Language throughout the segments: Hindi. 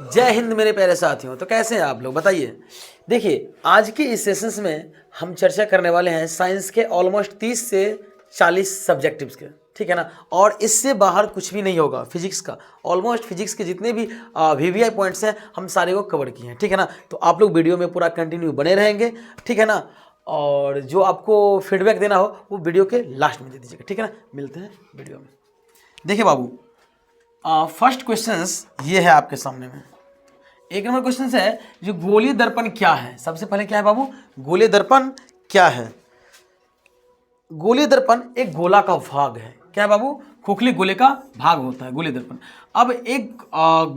जय हिंद मेरे प्यारे साथियों। तो कैसे हैं आप लोग, बताइए। देखिए, आज के इस सेशंस में हम चर्चा करने वाले हैं साइंस के ऑलमोस्ट 30 से 40 सब्जेक्टिव्स के, ठीक है ना। और इससे बाहर कुछ भी नहीं होगा। फिजिक्स का ऑलमोस्ट फिजिक्स के जितने भी वीवीआई पॉइंट्स हैं हम सारे को कवर किए हैं, ठीक है ना। तो आप लोग वीडियो में पूरा कंटिन्यू बने रहेंगे, ठीक है ना। और जो आपको फीडबैक देना हो वो वीडियो के लास्ट में दे दीजिएगा, ठीक है ना। मिलते हैं वीडियो में। देखिए बाबू, फर्स्ट क्वेश्चंस ये है आपके सामने में। एक नंबर क्वेश्चन है, जो गोलीय दर्पण क्या है। सबसे पहले क्या है बाबू, गोलीय दर्पण क्या है। गोलीय दर्पण एक गोला का भाग है। क्या है बाबू, खोखले गोले का भाग होता है गोलीय दर्पण। अब एक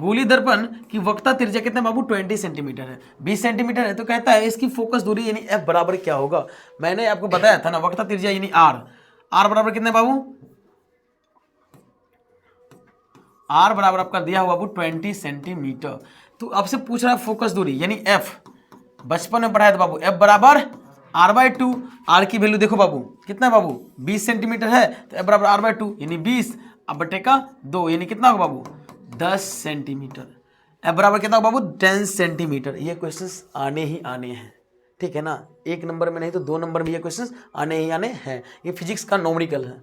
गोलीय दर्पण की वक्रता त्रिज्या कितना बाबू, 20 सेंटीमीटर है, 20 सेंटीमीटर है। तो कहता है इसकी फोकस दूरी यानी एफ बराबर क्या होगा। मैंने आपको बताया था ना, वक्रता त्रिज्या यानी आर बराबर कितना बाबू, आर बराबर आपका दिया हुआ बाबू 20 सेंटीमीटर। तो आपसे पूछ रहा है फोकस दूरी यानी एफ, बचपन में पढ़ाया था बाबू, एफ बराबर r/2। आर की वैल्यू देखो बाबू कितना है बाबू, 20 सेंटीमीटर है, तो एफ बराबर r/2 यानी 20, अब बटे का 2 यानी कितना होगा बाबू, 10 सेंटीमीटर। एफ बराबर कितना होगा बाबू, 10 सेंटीमीटर। ये क्वेश्चंस आने ही आने हैं, ठीक है ना। एक नंबर में नहीं तो 2 नंबर में ये क्वेश्चंस आने ही आने हैं। ये फिजिक्स का नॉमेरिकल है,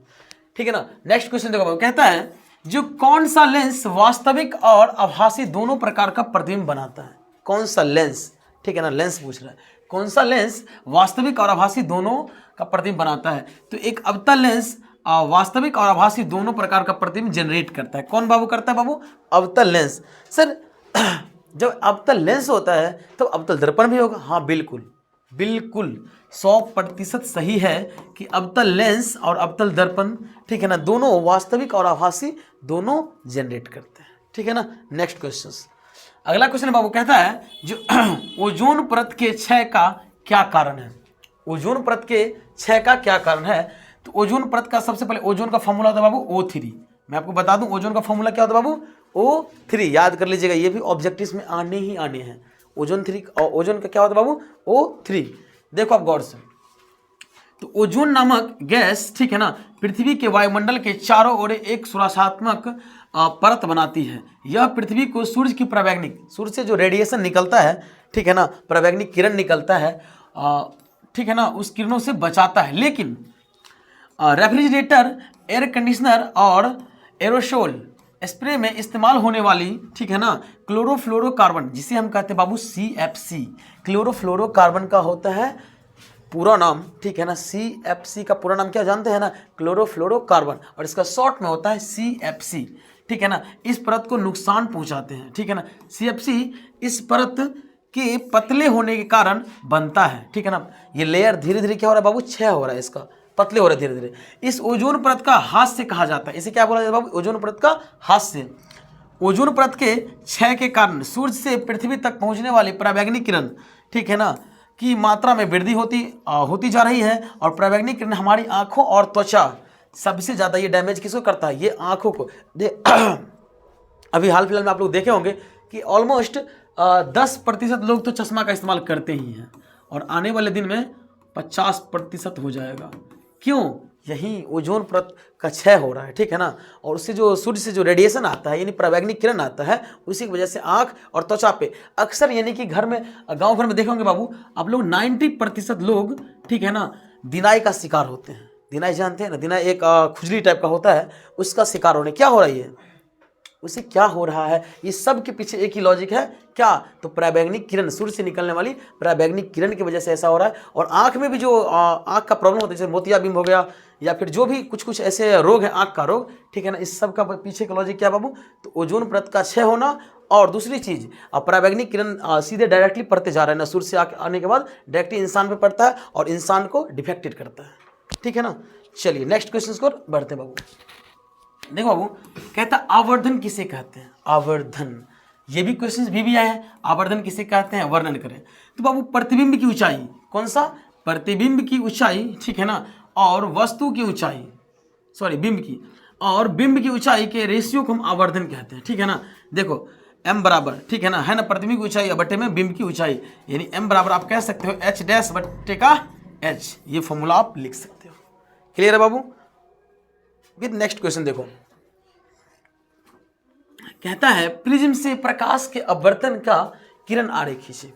ठीक है ना। नेक्स्ट क्वेश्चन देखो बाबू, कहता है जो कौन सा लेंस वास्तविक और आभासी दोनों प्रकार का प्रतिबिंब बनाता है। कौन सा लेंस, ठीक है ना, लेंस पूछ रहा है, कौन सा लेंस वास्तविक और आभासी दोनों का प्रतिबिंब बनाता है। तो एक अवतल लेंस वास्तविक और आभासी दोनों प्रकार का प्रतिबिंब जनरेट करता है। कौन बाबू करता है बाबू, अवतल लेंस। सर जब अवतल लेंस होता है तो अवतल दर्पण भी होगा। हाँ बिल्कुल बिल्कुल 100% सही है कि अवतल लेंस और अवतल दर्पण, ठीक है ना, दोनों वास्तविक और आभासी दोनों जनरेट करते हैं, ठीक है ना। नेक्स्ट क्वेश्चन, अगला क्वेश्चन बाबू कहता है जो ओजोन परत के क्षय का क्या कारण है। ओजोन परत के क्षय का क्या कारण है। तो ओजोन परत का सबसे पहले ओजोन का फॉर्मूला होता है बाबू O3। मैं आपको बता दूं ओजोन का फॉर्मूला क्या होता है बाबू, O3। याद कर लीजिएगा, ये भी ऑब्जेक्टिव्स में आने ही आने हैं। ओजोन का क्या होता है बाबू, O3। देखो आप गौर से, तो ओजोन नामक गैस, ठीक है ना, पृथ्वी के वायुमंडल के चारों ओर एक सुरक्षात्मक परत बनाती है। यह पृथ्वी को सूर्य की पराबैंगनिक, सूर्य से जो रेडिएशन निकलता है, ठीक है ना, पराबैंगनिक किरण निकलता है, ठीक है ना, उस किरणों से बचाता है। लेकिन रेफ्रिजरेटर, एयर कंडीशनर और एरोसोल स्प्रे में इस्तेमाल होने वाली, ठीक है ना, क्लोरोफ्लोरोकार्बन, जिसे हम कहते हैं बाबू CFC। क्लोरोफ्लोरोकार्बन का होता है पूरा नाम, ठीक है ना, CFC का पूरा नाम क्या जानते हैं ना, क्लोरोफ्लोरोकार्बन, और इसका शॉर्ट में होता है CFC, ठीक है ना। इस परत को नुकसान पहुंचाते हैं, ठीक है ना। CFC इस परत के पतले होने के कारण बनता है, ठीक है ना। ये लेयर धीरे धीरे क्या हो रहा है बाबू, क्षय हो रहा है, इसका पतले हो रहे धीरे धीरे। इस ओजोन परत का हास्य कहा जाता है। इसे क्या बोला जाता है बाबू, ओजोन परत का हास्य। ओजोन परत के क्षय के कारण सूर्य से पृथ्वी तक पहुंचने वाली पराबैंगनी किरण, ठीक है ना, की मात्रा में वृद्धि होती जा रही है। और पराबैंगनी किरण हमारी आंखों और त्वचा, सबसे ज्यादा ये डैमेज किसको करता है, ये आंखों को। अभी हाल फिलहाल में आप लोग देखे होंगे कि ऑलमोस्ट 10% लोग तो चश्मा का इस्तेमाल करते ही हैं, और आने वाले दिन में 50% हो जाएगा। क्यों, यही ओजोन परत का क्षय हो रहा है, ठीक है ना। और उससे जो सूर्य से जो रेडिएशन आता है यानी पराबैंगनी किरण आता है, उसी की वजह से आंख और त्वचा पे अक्सर, यानी कि घर में, गांव घर में देखे होंगे बाबू आप लोग, 90% लोग, ठीक है ना, दिनाई का शिकार होते हैं। दिनाई जानते हैं ना, दिनाई एक खुजली टाइप का होता है, उसका शिकार होने क्या हो रही है, उसे क्या हो रहा है। ये सब के पीछे एक ही लॉजिक है, क्या, तो पराबैंगनी किरण, सूर्य से निकलने वाली पराबैंगनी किरण की वजह से ऐसा हो रहा है। और आंख में भी जो आंख का प्रॉब्लम होता है, जैसे मोतियाबिंद हो गया, या फिर जो भी कुछ ऐसे रोग है, आंख का रोग, ठीक है ना, इस सब का पीछे का लॉजिक क्या बाबू, तो ओजोन परत का क्षय होना। और दूसरी चीज, पराबैंगनी किरण सीधे डायरेक्टली पड़ते जा रहे हैं ना, सूर्य से आने के बाद डायरेक्टली इंसान पे पड़ता है और इंसान को डिफेक्टेड करता है, ठीक है ना। चलिए नेक्स्ट क्वेश्चन को बढ़ते बाबू। देखो बाबू, कहता आवर्धन किसे कहते हैं। आवर्धन, ये भी क्वेश्चंस भी आए हैं, आवर्धन किसे कहते हैं, वर्णन करें। तो बाबू प्रतिबिंब की ऊंचाई, कौन सा, प्रतिबिंब की ऊंचाई, ठीक है ना, और वस्तु की ऊंचाई, सॉरी बिंब की, और बिंब की ऊंचाई के रेशियो को हम आवर्धन कहते हैं, ठीक है ना। देखो m बराबर, ठीक है ना प्रतिबिंब की ऊंचाई बटे में बिंब की ऊंचाई, यानी m बराबर आप कह सकते हो h डैश बटे का h। ये फॉर्मूला आप लिख सकते हो। क्लियर है बाबू। विद नेक्स्ट क्वेश्चन देखो, कहता है प्रिज्म से प्रकाश के अपवर्तन का किरण आरेख खींचे।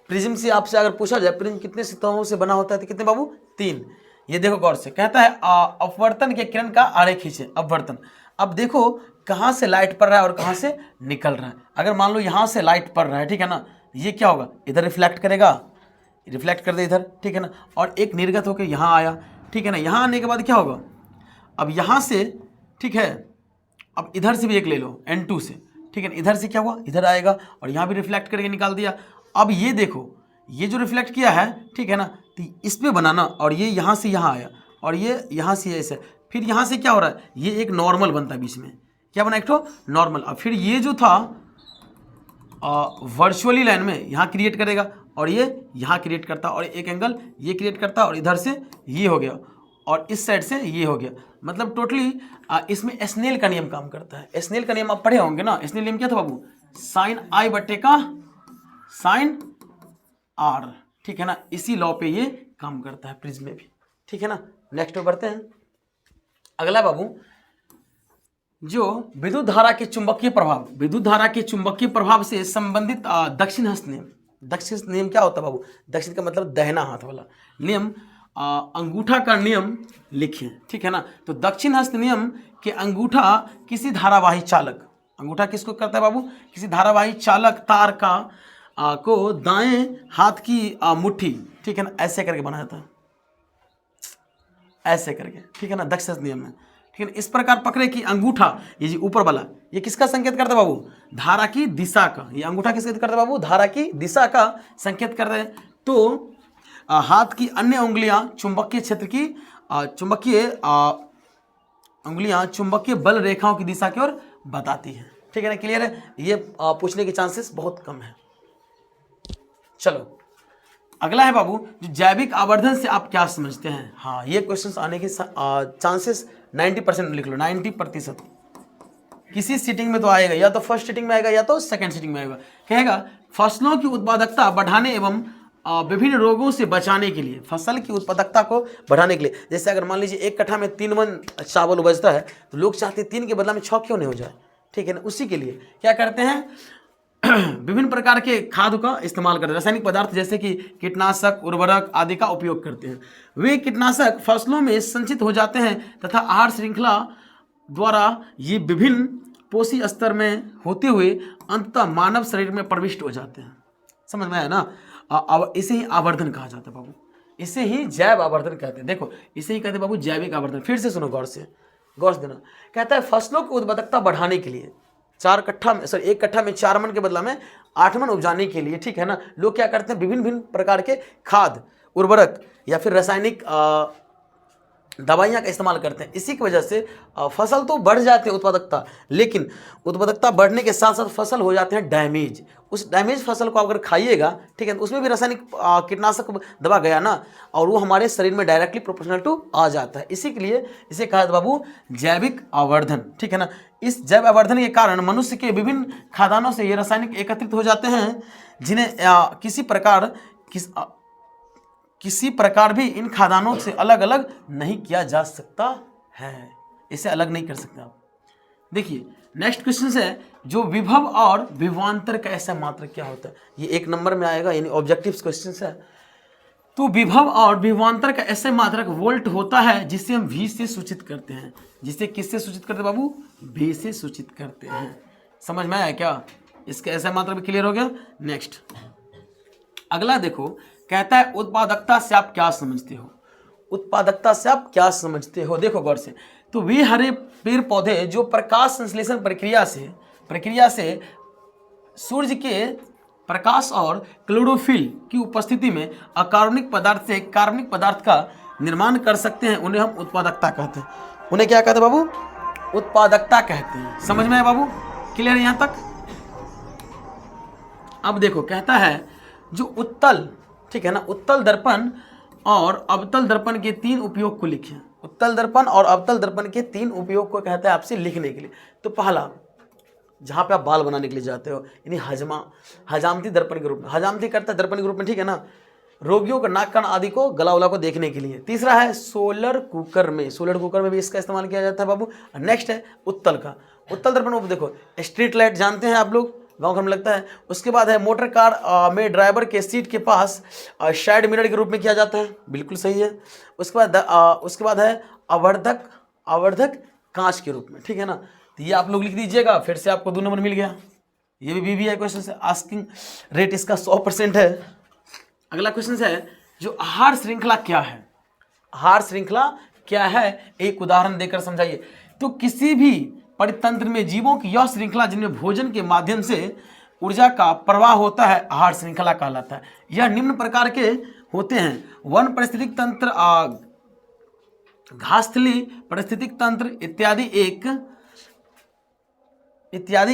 प्रिज्म से आपसे अगर पूछा जाए प्रिज्म कितने सतहों से बना होता है तो कितने बाबू? 3। ये देखो गौर से, कहता है अपवर्तन के किरण का आरेख खींचे। अपवर्तन, अब देखो कहाँ से लाइट पड़ रहा है और कहाँ से निकल रहा है। अगर मान लो यहाँ से लाइट पड़ रहा है, ठीक है ना, ये क्या होगा, इधर रिफ्लेक्ट करेगा, रिफ्लेक्ट कर दे इधर, ठीक है ना, और एक निर्गत होकर यहाँ आया, ठीक है ना। यहाँ आने के बाद क्या होगा, अब यहाँ से, ठीक है, अब इधर से भी एक ले लो N2 से, ठीक है ना, इधर से क्या हुआ, इधर आएगा और यहाँ भी रिफ्लेक्ट करके निकाल दिया। अब ये देखो, ये जो रिफ्लेक्ट किया है, ठीक है ना, तो इस पे बनाना, और ये यहाँ से यहाँ आया और ये यहाँ से ऐसे, फिर यहाँ से क्या हो रहा है, ये एक नॉर्मल बनता है बीच में, क्या बना, एक तो नॉर्मल। अब फिर ये जो था वर्चुअली लाइन में यहाँ क्रिएट करेगा और ये यहाँ क्रिएट करता और एक एंगल ये क्रिएट करता और इधर से ये हो गया और इस साइड से ये हो गया। मतलब टोटली इसमें स्नेल का नियम काम करता है। स्नेल का नियम आप पढ़े होंगे ना। स्नेल नियम क्या था बाबू, साइन आई बटे का साइन आर, ठीक है ना। इसी लॉ पे ये काम करता है प्रिज्म में भी, ठीक है ना। नेक्स्ट पे बढ़ते हैं। अगला बाबू, जो विद्युत धारा के चुंबकीय प्रभाव, विद्युत धारा के चुंबकीय प्रभाव से संबंधित दक्षिण हस्त नियम। दक्षिण हस्त नियम क्या होता है बाबू, दक्षिण का मतलब दाहिना हाथ वाला नियम, अंगूठा का नियम लिखिए, ठीक है ना। तो दक्षिण हस्त नियम के अंगूठा किसी धारावाही चालक, अंगूठा किसको करता है बाबू, किसी धारावाही चालक तार का को दाएं हाथ की मुट्ठी, ठीक है ना, ऐसे करके बनाया जाता है, ऐसे करके, ठीक है ना, दक्षिण हस्त नियम में, ठीक है। इस प्रकार पकड़े कि अंगूठा, ये जी ऊपर वाला, ये किसका संकेत करता है बाबू, धारा की दिशा का। ये अंगूठा किसका करता है बाबू, धारा की दिशा का संकेत करते हैं। तो हाथ की अन्य उंगलियां चुंबकीय क्षेत्र की चुंबकीय उंगलियां चुंबकीय बल रेखाओं की दिशा की ओर बताती है, ठीक है ना। क्लियर है, ये पूछने के चांसेस बहुत कम है। चलो अगला है बाबू, जो जैविक आवर्धन से आप क्या समझते हैं। हाँ, ये क्वेश्चंस आने के चांसेस 90% लिख लो, 90%। किसी सीटिंग में तो आएगा, या तो फर्स्ट सीटिंग में आएगा या तो सेकंड सीटिंग में आएगा। कहेगा फसलों की उत्पादकता बढ़ाने एवं विभिन्न रोगों से बचाने के लिए, फसल की उत्पादकता को बढ़ाने के लिए, जैसे अगर मान लीजिए 1 कट्ठा में 3 मन चावल उपजता है तो लोग चाहते हैं 3 के बदला में 6 क्यों नहीं हो जाए, ठीक है ना। उसी के लिए क्या करते हैं, विभिन्न प्रकार के खाद का इस्तेमाल करते हैं, रासायनिक पदार्थ जैसे कि कीटनाशक, उर्वरक आदि का उपयोग करते हैं। वे कीटनाशक फसलों में संचित हो जाते हैं तथा आहार श्रृंखला द्वारा ये विभिन्न पोषी स्तर में होते हुए अंततः मानव शरीर में प्रविष्ट हो जाते हैं। समझ में आया ना। इसे ही आवर्धन कहा जाता है बाबू, इसे ही जैव आवर्धन कहते हैं। देखो इसे ही कहते हैं बाबू जैविक आवर्धन। फिर से सुनो गौर से, गौर से देना। कहता है फसलों की उत्पादकता बढ़ाने के लिए 1 कट्ठा में 4 मन के बदला में 8 मन उपजाने के लिए, ठीक है ना, लोग क्या करते हैं, विभिन्न प्रकार के खाद, उर्वरक या फिर रासायनिक दवाइयाँ का इस्तेमाल करते हैं। इसी की वजह से फसल तो बढ़ जाती है उत्पादकता, लेकिन उत्पादकता बढ़ने के साथ साथ फसल हो जाते हैं डैमेज। उस डैमेज फसल को अगर खाइएगा, ठीक है, तो उसमें भी रासायनिक कीटनाशक दवा गया ना, और वो हमारे शरीर में डायरेक्टली प्रोपोर्शनल टू आ जाता है। इसी के लिए इसे कहा जाता है बाबू जैविक आवर्धन, ठीक है ना। इस जैव आवर्धन के कारण मनुष्य के विभिन्न खाद्यान्नों से ये रासायनिक एकत्रित हो जाते हैं, जिन्हें किसी प्रकार भी इन खाद्यान्नों से अलग अलग नहीं किया जा सकता है। इसे अलग नहीं कर सकते आप। देखिए नेक्स्ट क्वेश्चन है, जो विभव और विभवांतर का ऐसा मात्रक क्या होता है। ये 1 नंबर में आएगा, यानी ऑब्जेक्टिव क्वेश्चन है। तो विभव और विभवांतर का ऐसा मात्रक वोल्ट होता है, जिसे हम V से सूचित करते हैं। जिसे किससे सूचित करते हैं बाबू, V से सूचित करते हैं। समझ में आया क्या, इसका ऐसा मात्रक भी क्लियर हो गया। नेक्स्ट अगला देखो, कहता है उत्पादकता से आप क्या समझते हो। उत्पादकता से आप क्या समझते हो, देखो गौर से। तो वे हरे पेड़ पौधे जो प्रकाश संश्लेषण प्रक्रिया से सूर्य के प्रकाश और क्लोरोफिल की उपस्थिति में अकार्बनिक पदार्थ से कार्बनिक पदार्थ का निर्माण कर सकते हैं, उन्हें हम उत्पादकता कहते हैं। उन्हें क्या कहते हैं बाबू, उत्पादकता कहते हैं। समझ में आया बाबू, क्लियर है यहां तक। अब देखो कहता है जो उत्तल, ठीक है ना, उत्तल दर्पण और अवतल दर्पण के 3 उपयोग को लिखें। उत्तल दर्पण और अवतल दर्पण के 3 उपयोग को कहता है आपसे लिखने के लिए। तो पहला, जहाँ पे आप बाल बनाने के लिए जाते हो, यानी हजामती दर्पण के रूप में, हजामती करता है दर्पण के रूप में, ठीक है ना। रोगियों का नाक कान आदि को, गला उला को देखने के लिए। तीसरा है सोलर कुकर में, सोलर कुकर में भी इसका इस्तेमाल किया जाता है बाबू। नेक्स्ट है उत्तल का, उत्तल दर्पण वो देखो स्ट्रीट लाइट जानते हैं आप लोग, गाँव घर में लगता है। उसके बाद है मोटर कार में ड्राइवर के सीट के पास साइड मिरर के रूप में किया जाता है, बिल्कुल सही है। उसके बाद है आवर्धक कांच के रूप में, ठीक है ना। तो ये आप लोग लिख दीजिएगा, फिर से आपको 2 नंबर मिल गया। ये भी BBI क्वेश्चन है, आस्किंग रेट इसका 100% है। अगला क्वेश्चन है जो आहार श्रृंखला क्या है, आहार श्रृंखला क्या है, एक उदाहरण देकर समझाइए। तो किसी भी परितंत्र में जीवों की यह श्रृंखला जिनमें भोजन के माध्यम से ऊर्जा का प्रवाह होता है आहार श्रृंखला कहलाता है। यह निम्न प्रकार के होते हैं: वन पारिस्थितिक तंत्र, घासथली पारिस्थितिक तंत्र इत्यादि।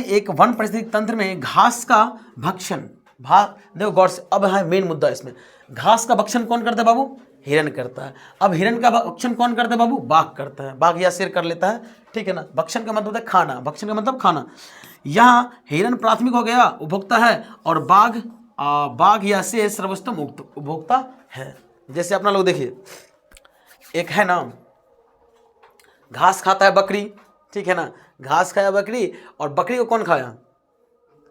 एक वन पारिस्थितिक तंत्र में घास का भक्षण, देखो गौर से, अब है मेन मुद्दा इसमें। घास का भक्षण कौन करता है बाबू? हिरन करता है। अब हिरन का भक्षण कौन करता है बाबू? बाघ करता है, बाघ या शेर कर लेता है, ठीक है ना। भक्षण का मतलब है खाना, भक्षण का मतलब खाना। यहाँ हिरन प्राथमिक हो गया, उपभोक्ता है, और बाघ या शेर सर्वोत्तम उपभोक्ता है। जैसे अपना लोग देखिए, एक है ना घास खाता है बकरी, ठीक है ना, घास खाया बकरी, और बकरी को कौन खाया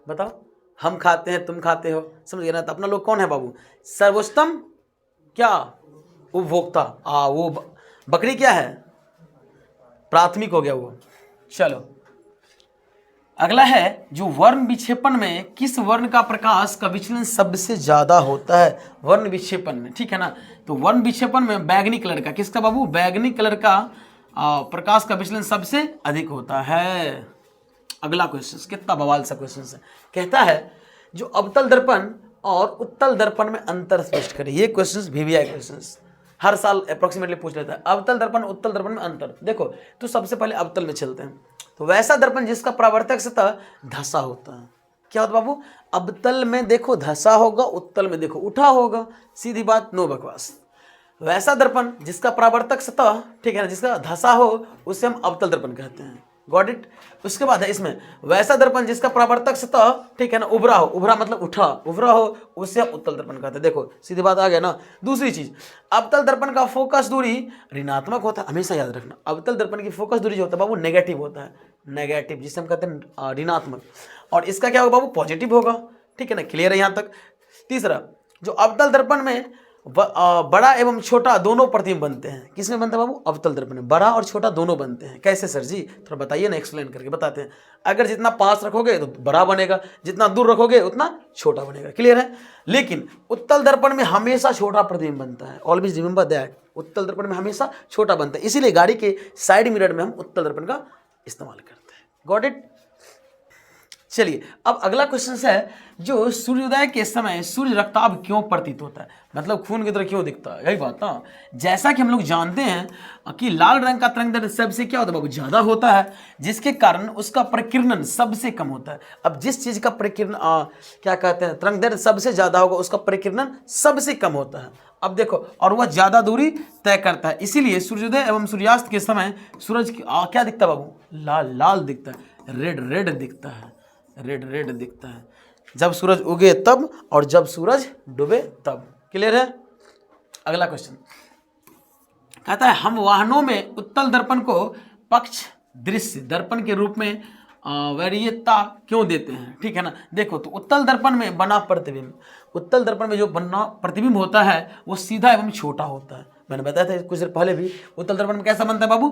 बताओ? हम खाते हैं, तुम खाते हो, समझ गए ना। तो अपना लोग कौन है बाबू? सर्वोत्तम क्या? उपभोक्ता। वो बकरी क्या है? प्राथमिक हो गया वो। चलो अगला है जो वर्ण विक्षेपण में किस वर्ण का प्रकाश का विचलन सबसे ज्यादा होता है? वर्ण विक्षेपण में, ठीक है ना। तो वर्ण विक्षेपण में बैगनी कलर का, किसका बाबू? बैगनी कलर का प्रकाश का विचलन सबसे अधिक होता है। अगला क्वेश्चन कितना बवाल सा क्वेश्चन है, कहता है जो अवतल दर्पण और उत्तल दर्पण में अंतर स्पष्ट करें। ये क्वेश्चंस VBI क्वेश्चंस हर साल अप्रोक्सीमेटली पूछ लेता है। अवतल दर्पण उत्तल दर्पण में अंतर, देखो तो सबसे पहले अवतल में चलते हैं। तो वैसा दर्पण जिसका परावर्तक सतह धसा होता है, क्या होता बाबू? अवतल में देखो धसा होगा, उत्तल में देखो उठा होगा, सीधी बात, नो बकवास। वैसा दर्पण जिसका परावर्तक सतह, ठीक है ना, जिसका धसा हो, उसे हम अवतल दर्पण कहते हैं। Got it. उसके बाद है इसमें वैसा दर्पण जिसका परावर्तक सतह, ठीक है ना, उभरा हो, उभरा मतलब उठा, उभरा हो, उसे हम उत्तल दर्पण कहते हैं। देखो सीधी बात आ गया ना। दूसरी चीज, अवतल दर्पण का फोकस दूरी ऋणात्मक होता है, हमेशा याद रखना। अवतल दर्पण की फोकस दूरी जो होता है बाबू नेगेटिव होता है, नेगेटिव, जिसे हम कहते हैं ऋणात्मक। और इसका क्या होगा बाबू? पॉजिटिव होगा, ठीक है ना। क्लियर है यहाँ तक। तीसरा, जो अवतल दर्पण में बड़ा एवं छोटा दोनों प्रतिबिंब बनते हैं। किसमें बनता है बाबू? अवतल दर्पण में बड़ा और छोटा दोनों बनते हैं। कैसे सर जी? थोड़ा बताइए ना, एक्सप्लेन करके बताते हैं। अगर जितना पास रखोगे तो बड़ा बनेगा, जितना दूर रखोगे उतना छोटा बनेगा। क्लियर है। लेकिन उत्तल दर्पण में हमेशा छोटा प्रतिबिंब बनता है। ऑलवेज रिमेंबर दैट, उत्तल दर्पण में हमेशा छोटा बनता है, इसीलिए गाड़ी के साइड मिरर में हम उत्तल दर्पण का इस्तेमाल करते हैं। Got it. चलिए अब अगला क्वेश्चन है जो सूर्योदय के समय सूर्य रक्ताभ क्यों प्रतीत होता है? मतलब खून की तरह क्यों दिखता है, यही बात ना। जैसा कि हम लोग जानते हैं कि लाल रंग का तरंग दैर्ध्य सबसे क्या होता है बाबू? ज्यादा होता है, जिसके कारण उसका प्रकीर्णन सबसे कम होता है। अब जिस चीज का प्रकीर्णन क्या कहते हैं, तरंग दैर्ध्य सबसे ज्यादा होगा, उसका प्रकीर्णन सबसे कम होता है। अब देखो, और वह ज्यादा दूरी तय करता है, इसीलिए सूर्योदय एवं सूर्यास्त के समय सूरज क्या दिखता है बाबू? लाल लाल दिखता है, रेड रेड दिखता है, रेड रेड दिखता है। जब सूरज उगे तब, और जब सूरज डूबे तब। क्लियर है। अगला क्वेश्चन कहता है हम वाहनों में उत्तल दर्पण को पक्ष दृश्य दर्पण के रूप में वरीयता क्यों देते हैं? ठीक है ना। देखो तो उत्तल दर्पण में बना प्रतिबिंब, उत्तल दर्पण में जो बना प्रतिबिंब होता है वो सीधा एवं छोटा होता है। मैंने बताया था कुछ देर पहले भी, उत्तल दर्पण में कैसा बनता है बाबू?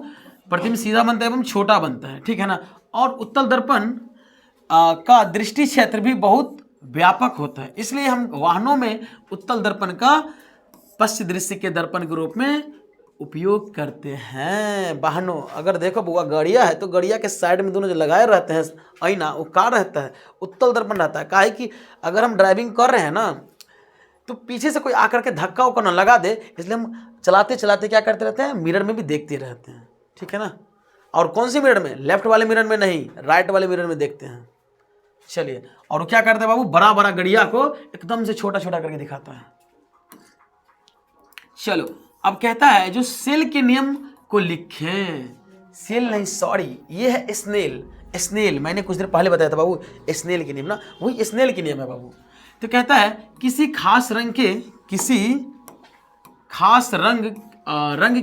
प्रतिबिंब सीधा बनता है एवं छोटा बनता है, ठीक है ना। और उत्तल दर्पण का दृष्टि क्षेत्र भी बहुत व्यापक होता है, इसलिए हम वाहनों में उत्तल दर्पण का पश्च दृश्य के दर्पण के रूप में उपयोग करते हैं। वाहनों, अगर देखो बुआ गड़िया है तो गड़िया के साइड में दोनों जो लगाए रहते हैं आईना, वो का रहता है? उत्तल दर्पण रहता है। काहे कि अगर हम ड्राइविंग कर रहे हैं ना तो पीछे से कोई आकर के धक्का उक्का न लगा दे, इसलिए हम चलाते चलाते क्या करते रहते हैं? मिरर में भी देखते रहते हैं, ठीक है ना। और कौन सी मिरर में? लेफ्ट वाले मिरर में नहीं, राइट वाले मिरर में देखते हैं। चलिए, और क्या करते हैं बाबू? बड़ा बड़ा गड़िया को एकदम से छोटा छोटा करके दिखाता है। चलो अब कहता है जो सेल के नियम को लिखें। सेल नहीं, सॉरी, ये है स्नेल। स्नेल मैंने कुछ देर पहले बताया था बाबू, स्नेल के नियम ना, वही स्नेल के नियम है बाबू। तो कहता है किसी खास रंग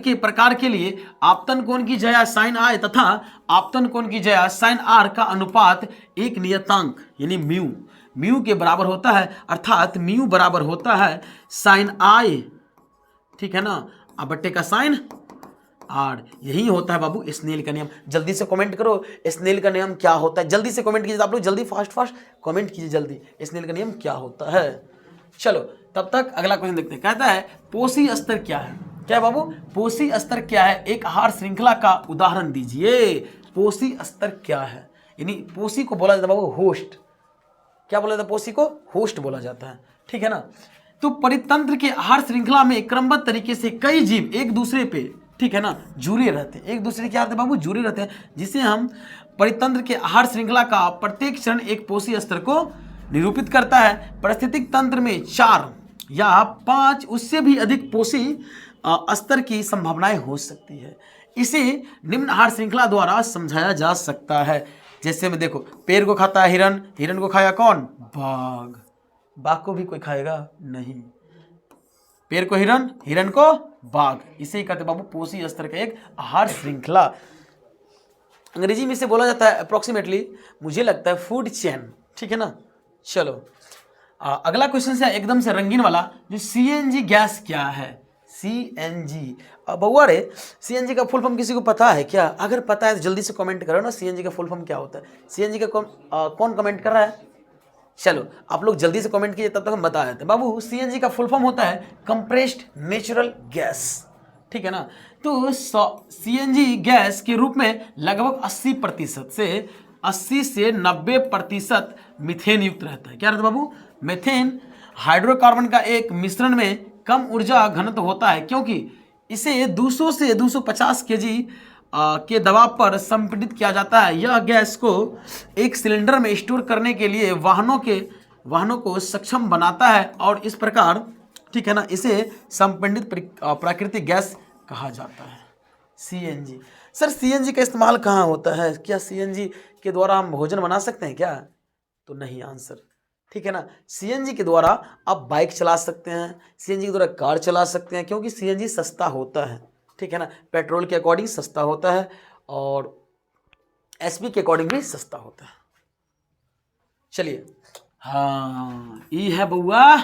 के प्रकार के लिए आपतन कोण की जया साइन आर तथा आपतन कोण की जया साइन आर का अनुपात एक नियतांक यानी म्यू के बराबर होता है, अर्थात म्यू बराबर होता है साइन आई, ठीक है ना, अब बट्टे का साइन आर। यही होता है बाबू स्नेल का नियम। जल्दी से कमेंट करो स्नेल का नियम क्या होता है, जल्दी से कमेंट कीजिए आप लोग, जल्दी फास्ट कमेंट कीजिए जल्दी, स्नेल का नियम क्या होता है। चलो तब तक अगला क्वेश्चन देखते हैं। कहता है पोषी स्तर क्या है? क्या है बाबू? पोषी स्तर क्या है? एक आहार श्रृंखला का उदाहरण दीजिए। पोषी स्तर क्या है? यानी पोषी को बोला जाता है बाबू होस्ट। क्या बोला जाता है? पोषी को होस्ट बोला जाता है, ठीक है ना। तो परितंत्र के आहार श्रृंखला में क्रमबद्ध तरीके से कई जीव एक दूसरे पे, ठीक है ना, जुड़े रहते हैं, एक दूसरे क्या रहते हैं बाबू? जुड़े रहते हैं, जिसे हम परितंत्र के आहार श्रृंखला का प्रत्येक क्षण एक पोषी स्तर को निरूपित करता है। पारिस्थितिक तंत्र में 4 या 5 उससे भी अधिक पोषी स्तर की संभावनाएं हो सकती है। इसे निम्न आहार श्रृंखला द्वारा समझाया जा सकता है। जैसे में देखो, पेड़ को खाता है हिरन, हिरन को खाया कौन? बाघ, बाघ को भी कोई खाएगा नहीं। पेड़ को हिरन, हिरन को बाघ, इसे ही कहते बाबू पोषी स्तर का एक आहार श्रृंखला। अंग्रेजी में इसे बोला जाता है अप्रोक्सीमेटली, मुझे लगता है फूड चेन, ठीक है ना। चलो अगला क्वेश्चन से एकदम से रंगीन वाला, जो सीएनजी गैस क्या है? सीएनजी बउआ रे, सीएनजी का फुल फॉर्म किसी को पता है क्या? अगर पता है तो जल्दी से कमेंट करो ना, सीएनजी का फुल फॉर्म क्या होता है? सीएनजी का कौन कमेंट कर रहा है? चलो आप लोग जल्दी से कमेंट कीजिए, तब तक हम बता देते हैं। बाबू सीएनजी का फुल फॉर्म होता है कंप्रेस्ड नेचुरल गैस, ठीक है ना। तो सीएनजी गैस के रूप में लगभग 80% से 90% मीथेन युक्त रहता है। क्या रहता है बाबू? मीथेन हाइड्रोकार्बन का एक मिश्रण में कम ऊर्जा घनत्व होता है, क्योंकि इसे 200 से 250 केजी के दबाव पर संपीड़ित किया जाता है। यह गैस को एक सिलेंडर में स्टोर करने के लिए वाहनों को सक्षम बनाता है और इस प्रकार, ठीक है ना, इसे संपीड़ित प्राकृतिक गैस कहा जाता है। सीएनजी। सर सीएनजी का इस्तेमाल कहाँ होता है? क्या सीएनजी के द्वारा हम भोजन बना सकते हैं क्या? तो नहीं आंसर, ठीक है ना। सीएनजी के द्वारा आप बाइक चला सकते हैं, सीएनजी के द्वारा कार चला सकते हैं, क्योंकि सीएनजी सस्ता होता है, ठीक है ना। पेट्रोल के अकॉर्डिंग सस्ता होता है और एसपी के अकॉर्डिंग भी सस्ता होता है। चलिए, हाँ ई है बउआ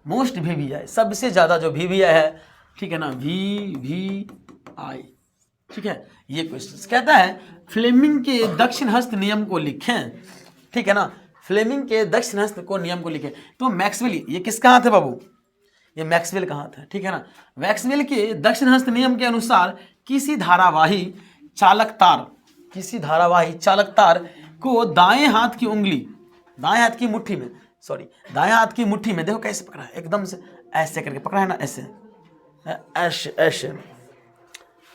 मोस्ट वीवीआई, सबसे ज़्यादा जो वीवीआई है, ठीक है ना, वीवीआई, ठीक है। ये क्वेश्चन कहता है फ्लेमिंग के दक्षिण हस्त नियम को लिखें, ठीक है ना। फ्लेमिंग के दक्षिण हस्त को नियम को लिखें। तो मैक्सवेल, ये किसका हाथ है बाबू? ये मैक्सवेल का हाथ है, ठीक है ना। मैक्सवेल के दक्षिण हस्त नियम के अनुसार किसी धारावाही चालक तार को दाएं हाथ की मुट्ठी में देखो कैसे पकड़ा है, एकदम से ऐसे करके पकड़ा है ना, ऐसे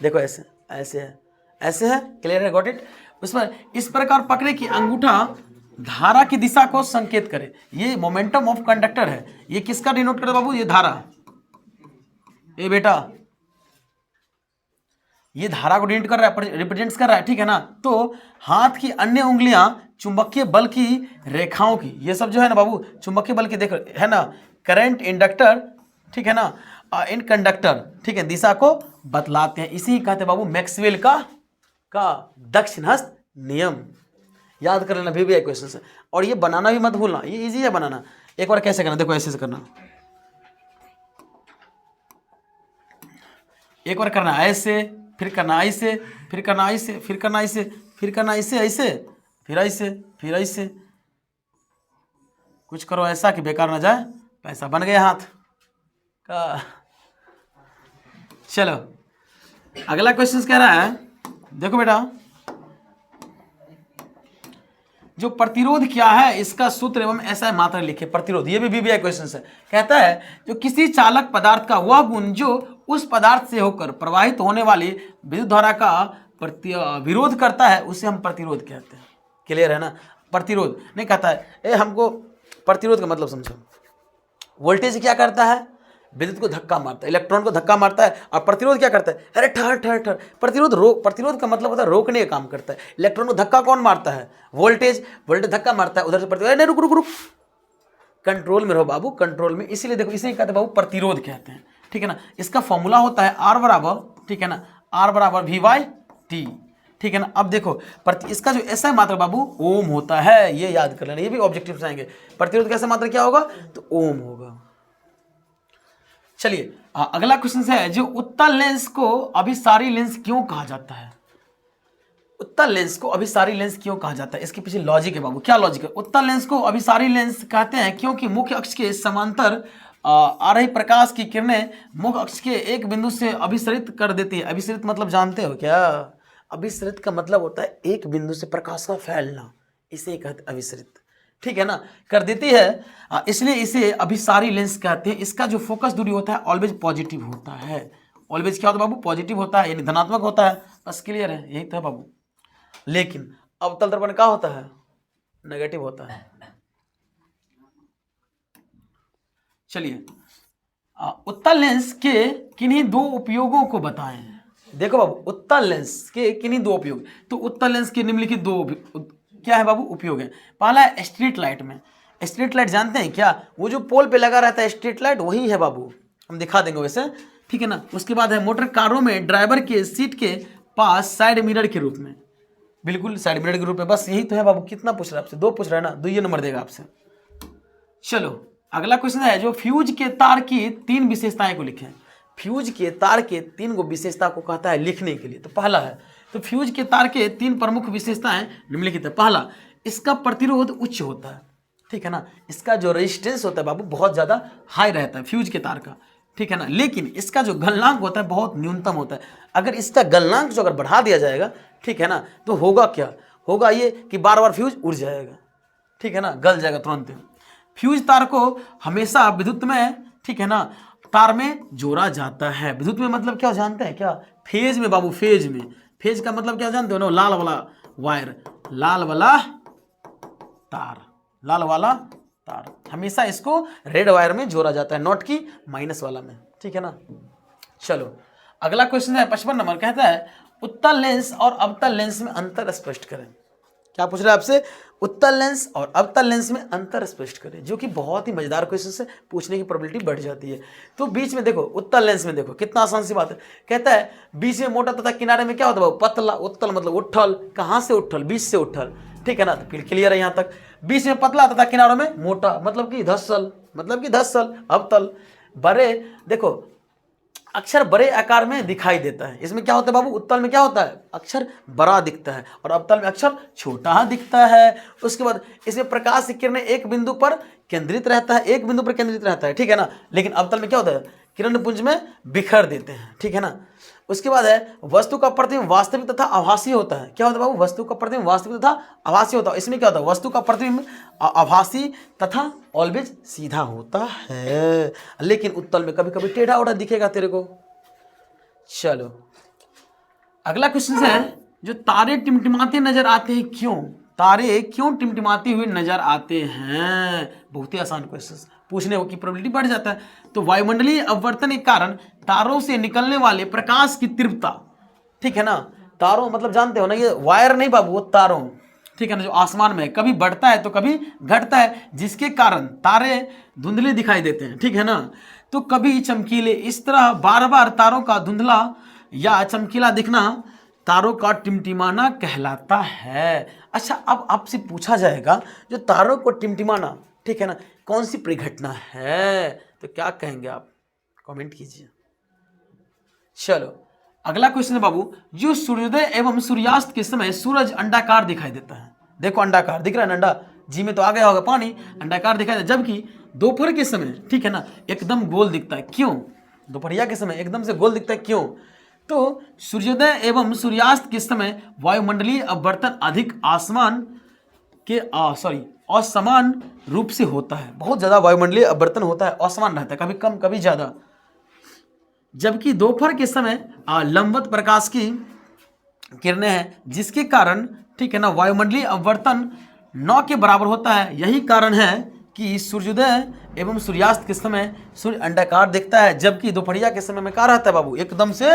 देखो, ऐसे है, क्लियर है, गॉट इट। उस पर इस प्रकार पकड़े कि अंगूठा धारा की दिशा को संकेत करे। ये मोमेंटम ऑफ कंडक्टर है। ये किसका डिनोट करता बाबू? ये धारा, ए बेटा, ये धारा को डिनोट कर रहा है, रिप्रेजेंट्स कर रहा है, ठीक है ना। तो हाथ की अन्य उंगलियां चुंबकीय बल की रेखाओं की, ये सब जो है ना बाबू चुंबकीय बल की, देखो है ना, करंट इंडक्टर, ठीक है ना, इन कंडक्टर, ठीक है, दिशा को बतलाते हैं। इसी कहते हैं बाबू मैक्सवेल का दक्षिण हस्त नियम। याद कर लेना वीवीआई क्वेश्चन से, और ये बनाना भी मत भूलना, ये इजी है बनाना। एक बार कैसे करना, देखो ऐसे से करना, एक बार करना ऐसे, फिर करना ऐसे, फिर करना ऐसे, फिर करना ऐसे, फिर करना ऐसे, ऐसे, फिर ऐसे, फिर ऐसे। कुछ करो ऐसा कि बेकार ना जाए, पैसा बन गया हाथ का। चलो अगला क्वेश्चन कह रहा है, देखो बेटा, जो प्रतिरोध क्या है इसका सूत्र एवं ऐसा मात्रा लिखे। प्रतिरोध, ये भी वीवीआई क्वेश्चन है। कहता है जो किसी चालक पदार्थ का वह गुण जो उस पदार्थ से होकर प्रवाहित होने वाली विद्युत धारा का विरोध करता है, उसे हम प्रतिरोध कहते हैं। क्लियर है ना। प्रतिरोध नहीं कहता है, हमको प्रतिरोध का मतलब समझो। वोल्टेज क्या करता है? विद्युत को धक्का मारता है, इलेक्ट्रॉन को धक्का मारता है। और प्रतिरोध क्या करता है? अरे ठहर। प्रतिरोध का मतलब होता है रोकने का काम करता है। इलेक्ट्रॉन को धक्का कौन मारता है? वोल्टेज धक्का मारता है, उधर से प्रतिरोध, नहीं रुक, कंट्रोल में रहो बाबू, कंट्रोल में। इसीलिए देखो इसे कहते हैं बाबू प्रतिरोध कहते हैं, ठीक है ना। इसका फॉर्मूला होता है आर बराबर, ठीक है ना, आर बराबर वी बाई टी, ठीक है ना। अब देखो इसका जो ऐसा मात्रा बाबू ओम होता है, ये याद कर लेना, ये भी ऑब्जेक्टिव से आएंगे। प्रतिरोध कैसा मात्रा क्या होगा, तो ओम होगा। चलिए अगला क्वेश्चन है, जो उत्तल लेंस को अभिसारी लेंस क्यों कहा जाता है? उत्तल लेंस को अभिसारी लेंस क्यों कहा जाता है? इसके पीछे लॉजिक है बाबू। क्या लॉजिक है? उत्तल लेंस को अभिसारी लेंस कहते हैं क्योंकि मुख्य अक्ष के समांतर आ रही प्रकाश की किरणें मुख्य अक्ष के एक बिंदु से अभिसरित कर देती है। अभिसरित मतलब जानते हो क्या? अभिसरित का मतलब होता है एक बिंदु से प्रकाश का फैलना, इसे कहते हैं अभिसरित, ठीक है ना, कर देती है, इसलिए इसे अभिसारी लेंस कहते हैं। इसका जो फोकस दूरी होता है ऑलवेज पॉजिटिव होता है। ऑलवेज क्या होता है बाबू? पॉजिटिव होता है, यानी धनात्मक होता है। बस क्लियर है, यही था बाबू। लेकिन अवतल दर्पण क्या होता है? नेगेटिव होता है। चलिए उत्तल लेंस के किन्हीं दो उपयोगों को बताएं। देखो बाबू उत्तल लेंस के किन्हीं दो उपयोग, तो उत्तल लेंस के निम्नलिखित दो क्या है बाबू उपयोग है। पहला है स्ट्रीट लाइट में। स्ट्रीट लाइट जानते हैं क्या? वो जो पोल पे लगा रहता है स्ट्रीट लाइट, वही है बाबू, हम दिखा देंगे वैसे, ठीक है ना। उसके बाद है मोटर कारों में ड्राइवर के सीट के पास साइड मिरर के रूप में, बिल्कुल साइड मिरर के रूप में। बस यही तो है बाबू। कितना पूछ रहा है आपसे? 2 पूछ रहा है ना, 2 ही नंबर देगा आपसे। चलो अगला क्वेश्चन है, जो फ्यूज के तार की 3 विशेषताएं को लिखें। फ्यूज के तार के 3 गो विशेषता को कहता है लिखने के लिए। तो पहला है, तो फ्यूज के तार के 3 प्रमुख विशेषताएं निम्नलिखित है। पहला, इसका प्रतिरोध उच्च होता है, ठीक है ना। इसका जो रेजिस्टेंस होता है बाबू बहुत ज़्यादा हाई रहता है फ्यूज के तार का, ठीक है ना। लेकिन इसका जो गलनांक होता है बहुत न्यूनतम होता है। अगर इसका गलनांक जो अगर बढ़ा दिया जाएगा, ठीक है ना, तो होगा क्या? होगा ये कि बार बार फ्यूज उड़ जाएगा, ठीक है ना, गल जाएगा तुरंत। फ्यूज तार को हमेशा विद्युत में, ठीक है ना, तार में जोड़ा जाता है। विद्युत में मतलब क्या जानते हैं क्या? फेज में बाबू, फेज में। फेज का मतलब क्या जानते हो ना? लाल वाला वायर, लाल वाला तार, लाल वाला तार। हमेशा इसको रेड वायर में जोड़ा जाता है, नॉट की माइनस वाला में, ठीक है ना। चलो अगला क्वेश्चन है 55 नंबर, कहता है उत्तल लेंस और अवतल लेंस में अंतर स्पष्ट करें। क्या पूछ रहा है आपसे? उत्तल लेंस और अवतल लेंस में अंतर स्पष्ट करें, जो कि बहुत ही मजेदार क्वेश्चन से पूछने की प्रोबेबिलिटी बढ़ जाती है। तो बीच में देखो, उत्तल लेंस में देखो कितना आसान सी बात है। कहता है बीच में मोटा तथा किनारे में क्या होता है? पतला। उत्तल मतलब उठल। कहाँ से उठल? बीच से उठल, ठीक है ना। तो क्लियर है यहाँ तक। बीच में पतला तथा किनारों में मोटा, मतलब कि धसल, मतलब कि धसल। अवतल बड़े, देखो अक्षर बड़े आकार में दिखाई देता है। इसमें क्या होता है बाबू? उत्तल में क्या होता है? अक्षर बड़ा दिखता है, और अवतल में अक्षर छोटा दिखता है। उसके बाद इसमें प्रकाश की किरणें एक बिंदु पर केंद्रित रहता है, एक बिंदु पर केंद्रित रहता है, ठीक है ना। लेकिन अवतल में क्या होता है? किरण पुंज में बिखर देते हैं, ठीक है ना। उसके बाद है वस्तु का प्रतिबिंब वास्तविक तथा आभासी होता है। क्या होता है बाबू? वस्तु का प्रतिबिंब वास्तविक तथा आभासी होता है। इसमें क्या होता है? वस्तु का प्रतिबिंब आभासी तथा ऑलवेज सीधा होता है, लेकिन उत्तल में कभी कभी टेढ़ा ओढ़ा दिखेगा तेरे को। चलो अगला क्वेश्चन है, जो तारे टिमटिमाते नजर आते हैं क्यों? तारे क्यों टिमटिमाते हुए नजर आते हैं? बहुत ही आसान क्वेश्चन, पूछने की प्रोबेबिलिटी बढ़ जाता है। तो वायुमंडलीय अपवर्तन के कारण तारों से निकलने वाले प्रकाश की तीव्रता, ठीक है ना। तारों मतलब जानते हो ना, ये वायर नहीं बाबू, वो तारों, ठीक है ना, जो आसमान में कभी बढ़ता है तो कभी घटता है, जिसके कारण तारे धुंधले दिखाई देते हैं, ठीक है ना। तो कभी चमकीले, इस तरह बार बार तारों का धुंधला या चमकीला दिखना तारों का टिमटिमाना कहलाता है। अच्छा अब आपसे पूछा जाएगा, जो तारों को टिमटिमाना, ठीक है ना, कौन सी परिघटना है? तो क्या कहेंगे आप? कमेंट कीजिए। चलो अगला क्वेश्चन है बाबू, जो सूर्योदय एवं सूर्यास्त के समय सूरज अंडाकार दिखाई देता है। देखो अंडाकार दिख रहा है ना, अंडा जी में तो आ गया होगा पानी, अंडाकार दिखाई देता है। जबकि दोपहर के समय, ठीक है ना, एकदम गोल दिखता है। क्यों? दोपहरिया के समय एकदम से गोल दिखता है, क्यों? तो सूर्योदय एवं सूर्यास्त के समय वायुमंडलीय अपवर्तन अधिक आसमान के असमान रूप से होता है। बहुत ज्यादा वायुमंडलीय अपवर्तन होता है, असमान रहता है, कभी कम कभी ज्यादा। जबकि दोपहर के समय लंबवत प्रकाश की किरणें हैं, जिसके कारण, ठीक है ना, वायुमंडलीय अपवर्तन 9 के बराबर होता है। यही कारण है कि सूर्योदय एवं सूर्यास्त के समय सूर्य अंडाकार दिखता है, जबकि दोपहरिया के समय में क्या रहता है बाबू? एकदम से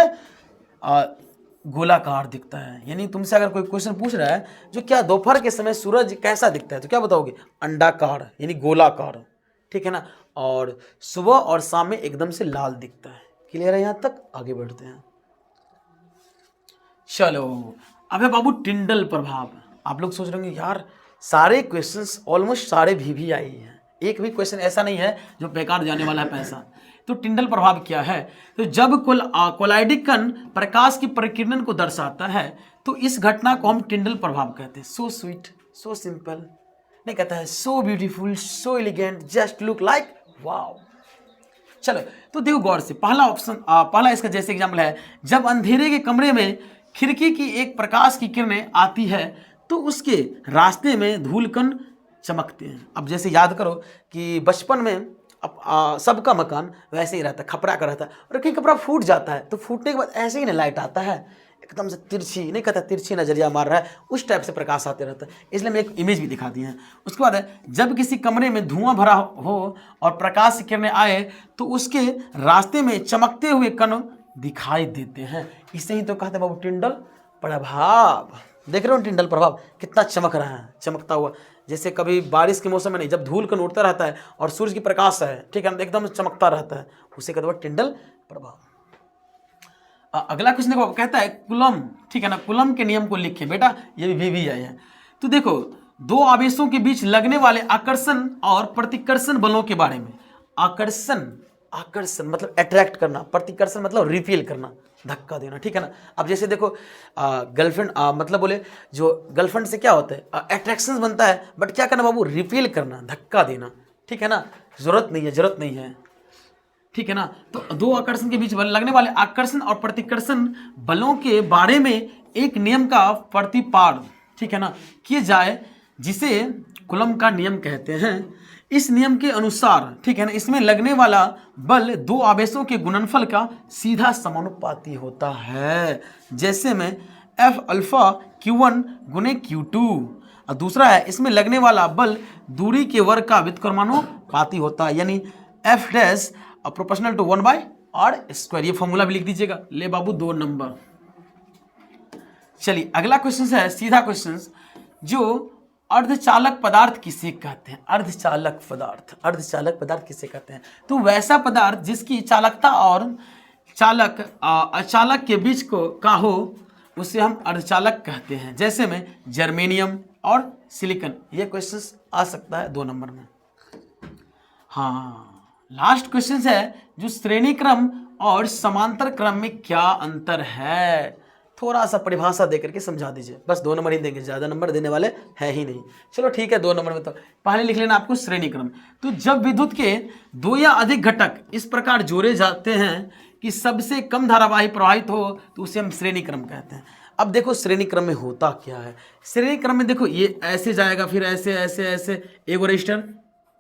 गोलाकार दिखता है। यानी तुमसे अगर कोई क्वेश्चन पूछ रहा है, जो क्या दोपहर के समय सूरज कैसा दिखता है, तो क्या बताओगे? अंडाकार, यानी गोलाकार, ठीक है ना, और सुबह और शाम में एकदम से लाल दिखता है। क्लियर है यहाँ तक? आगे बढ़ते हैं। चलो अब है बाबू टिंडल प्रभाव। आप लोग सोच रहे होंगे यार सारे क्वेश्चंस ऑलमोस्ट सारे भी आई हैं, एक भी क्वेश्चन ऐसा नहीं है जो बेकार जाने वाला है पैसा। तो टिंडल प्रभाव क्या है? तो जब कोलाइडिक कण प्रकाश की प्रकीर्णन को दर्शाता है तो इस घटना को हम टिंडल प्रभाव कहते हैं। सो स्वीट, सो सिंपल, नहीं कहता है so beautiful, so elegant, just look like wow. चलो तो देखो गौर से, पहला ऑप्शन, पहला इसका जैसे एग्जाम्पल है, जब अंधेरे के कमरे में खिड़की की एक प्रकाश की किरणें आती है तो उसके रास्ते में धूलकण चमकते हैं। अब जैसे याद करो कि बचपन में अब सबका मकान वैसे ही रहता है, खपरा का रहता है, और कहीं कपड़ा फूट जाता है तो फूटने के बाद ऐसे ही ना लाइट आता है, एकदम से तिरछी, नहीं कहता तिरछी नजरिया मार रहा है, उस टाइप से प्रकाश आते रहता है। इसलिए मैं एक इमेज भी दिखा दी है। उसके बाद है, जब किसी कमरे में धुआं भरा हो और प्रकाश की किरणें आए तो उसके रास्ते में चमकते हुए कण दिखाई देते हैं। इसे ही तो कहते हैं बाबू टिंडल प्रभाव। देख रहे हो टिंडल प्रभाव कितना चमक रहा है, चमकता हुआ, जैसे कभी बारिश के मौसम में नहीं, जब धूल कण उड़ता रहता है और सूर्य की प्रकाश है, ठीक है, एकदम चमकता रहता है, उसे कहते हैं टिंडल प्रभाव। अगला क्वेश्चन देखो, कहता है कूलम, ठीक है ना, कूलम के नियम को लिखे बेटा, ये भी आई है। तो देखो दो आवेशों के बीच लगने वाले आकर्षण और प्रतिकर्षण बलों के बारे में। आकर्षण, आकर्षण मतलब अट्रैक्ट करना, प्रतिकर्षण मतलब रिपील करना, धक्का देना, ठीक है ना। अब जैसे देखो गर्लफ्रेंड मतलब बोले जो गर्लफ्रेंड से क्या होता है, अट्रैक्शन बनता है, बट क्या करना बाबू, रिपील करना, धक्का देना, ठीक है ना, जरूरत नहीं है, ठीक है ना। तो दो आकर्षण के बीच लगने वाले आकर्षण और प्रतिकर्षण बलों के बारे में एक नियम का प्रतिपादन, ठीक है ना, किए जाए, जिसे कूलम का नियम कहते हैं। इस नियम के अनुसार, ठीक है ना, इसमें लगने वाला बल दो आवेशों के गुणनफल का सीधा समानुपाती होता है। जैसे में F अल्फा Q1 गुने Q2, और दूसरा है इसमें लगने वाला बल दूरी के वर्ग का व्युत्क्रमानुपाती होता है, यानी F dash proportional to 1/r²। ये फॉर्मूला भी लिख दीजिएगा। ले बाबू 2 नंबर। चलिए अगला क्वेश्चन है सीधा क्वेश्चन, जो अर्धचालक पदार्थ किसे कहते हैं? अर्धचालक पदार्थ, अर्धचालक पदार्थ किसे कहते हैं? तो वैसा पदार्थ जिसकी चालकता और चालक अचालक के बीच का हो उसे हम अर्धचालक कहते हैं। जैसे में जर्मेनियम और सिलिकॉन। ये क्वेश्चन आ सकता है 2 नंबर में। हाँ, लास्ट क्वेश्चन है, जो श्रेणी क्रम और समांतर क्रम में क्या अंतर है? थोड़ा सा परिभाषा देकर के समझा दीजिए, बस 2 नंबर ही देंगे, ज़्यादा नंबर देने वाले है ही नहीं। चलो ठीक है, 2 नंबर में तो पहले लिख लेना आपको श्रेणी क्रम। तो जब विद्युत के 2 या अधिक घटक इस प्रकार जोड़े जाते हैं कि सबसे कम धारावाही प्रवाहित हो तो उसे हम श्रेणी क्रम कहते हैं। अब देखो श्रेणी क्रम में होता क्या है। श्रेणी क्रम में देखो ये ऐसे जाएगा, फिर ऐसे ऐसे ऐसे, एगो रजिस्टर,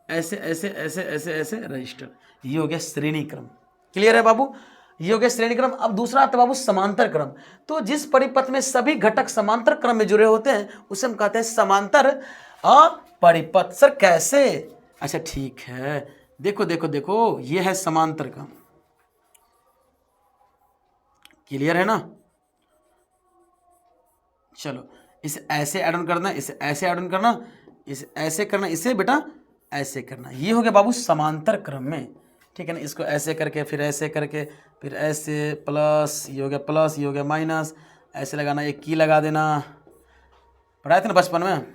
ऐसे ऐसे ऐसे ऐसे ऐसे रजिस्टर, ये हो गया श्रेणी क्रम। क्लियर है बाबू? ये हो गया श्रेणी क्रम। अब दूसरा आता है बाबू समांतर क्रम। तो जिस परिपथ में सभी घटक समांतर क्रम में जुड़े होते हैं उसे हम कहते हैं समांतर परिपथ। सर कैसे? अच्छा ठीक है, देखो देखो देखो, ये है समांतर क्रम। क्लियर है ना? चलो इसे ऐसे ऐड ऑन करना, इसे ऐसे ऐड ऑन करना, इसे ऐसे करना, इसे बेटा ऐसे करना। ये हो गया बाबू समांतर क्रम में, ठीक है ना। इसको ऐसे करके, फिर ऐसे करके, फिर ऐसे प्लस, ये हो गया प्लस, ये हो गया माइनस, ऐसे लगाना, एक की लगा देना, पढ़ाए थे ना बचपन में।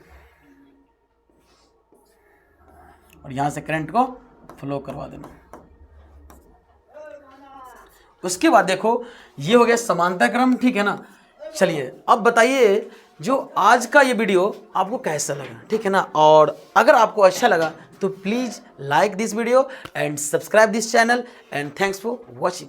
और यहाँ से करंट को फ्लो करवा देना। उसके बाद देखो ये हो गया समांतर क्रम, ठीक है ना। चलिए अब बताइए जो आज का ये वीडियो आपको कैसा लगा, ठीक है ना। और अगर आपको अच्छा लगा तो please like this video and subscribe this channel and thanks for watching.